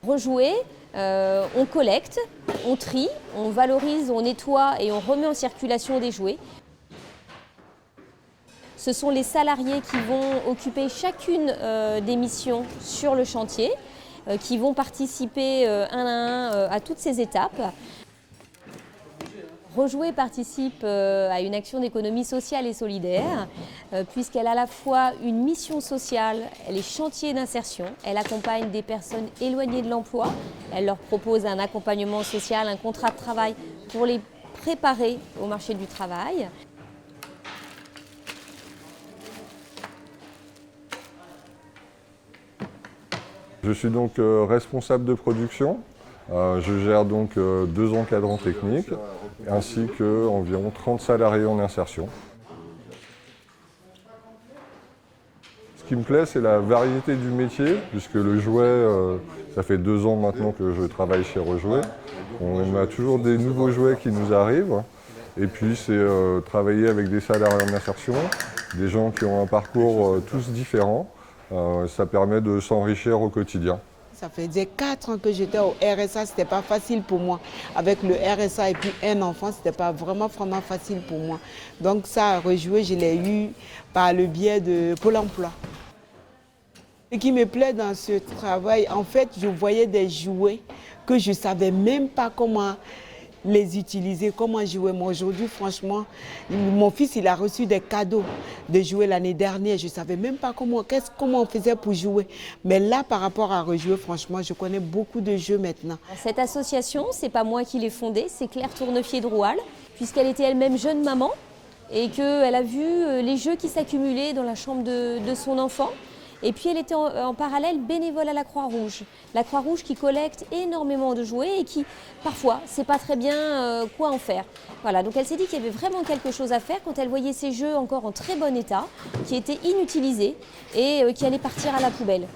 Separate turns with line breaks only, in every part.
Rejouer, on collecte, on trie, on valorise, on nettoie et on remet en circulation des jouets. Ce sont les salariés qui vont occuper chacune des missions sur le chantier, qui vont participer un à un à toutes ces étapes. Rejouer participe à une action d'économie sociale et solidaire, puisqu'elle a à la fois une mission sociale, elle est chantier d'insertion, elle accompagne des personnes éloignées de l'emploi, elle leur propose un accompagnement social, un contrat de travail pour les préparer au marché du travail.
Je suis donc responsable de production. Je gère donc 2 encadrants techniques ainsi qu'environ 30 salariés en insertion. Ce qui me plaît, c'est la variété du métier, puisque le jouet, ça fait 2 ans maintenant que je travaille chez Rejouer. On a toujours des nouveaux jouets qui nous arrivent. Et puis c'est travailler avec des salariés en insertion, des gens qui ont un parcours tous différents. Ça permet de s'enrichir au quotidien.
Ça faisait 4 ans que j'étais au RSA, c'était pas facile pour moi. Avec le RSA et puis un enfant, c'était pas vraiment facile pour moi. Donc ça, Rejouer, je l'ai eu par le biais de Pôle emploi. Ce qui me plaît dans ce travail, en fait, je voyais des jouets que je ne savais même pas comment les utiliser, comment jouer. Moi aujourd'hui, franchement, mon fils il a reçu des cadeaux de jouer l'année dernière. Je ne savais même pas comment on faisait pour jouer. Mais là, par rapport à Rejouer, franchement, je connais beaucoup de jeux maintenant.
Cette association, ce n'est pas moi qui l'ai fondée, c'est Claire Tournefier de Roual, puisqu'elle était elle-même jeune maman et qu'elle a vu les jeux qui s'accumulaient dans la chambre de son enfant. Et puis elle était en parallèle bénévole à la Croix-Rouge. La Croix-Rouge qui collecte énormément de jouets et qui, parfois, ne sait pas très bien quoi en faire. Voilà, donc elle s'est dit qu'il y avait vraiment quelque chose à faire quand elle voyait ces jeux encore en très bon état, qui étaient inutilisés et qui allaient partir à la poubelle.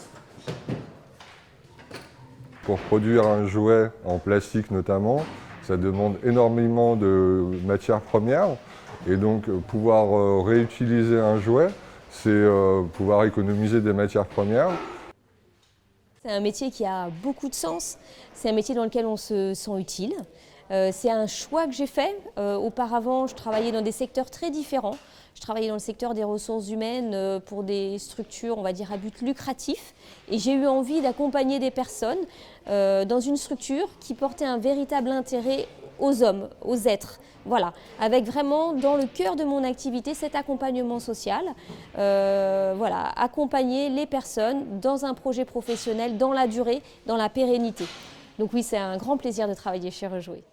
Pour produire un jouet en plastique notamment, ça demande énormément de matières premières. Et donc pouvoir réutiliser un jouet, c'est pouvoir économiser des matières premières.
C'est un métier qui a beaucoup de sens, c'est un métier dans lequel on se sent utile. C'est un choix que j'ai fait. Auparavant, je travaillais dans des secteurs très différents. Je travaillais dans le secteur des ressources humaines pour des structures, on va dire, à but lucratif. Et j'ai eu envie d'accompagner des personnes dans une structure qui portait un véritable intérêt aux hommes, aux êtres. Voilà, avec vraiment dans le cœur de mon activité cet accompagnement social, voilà, accompagner les personnes dans un projet professionnel, dans la durée, dans la pérennité. Donc oui, c'est un grand plaisir de travailler chez Rejouer.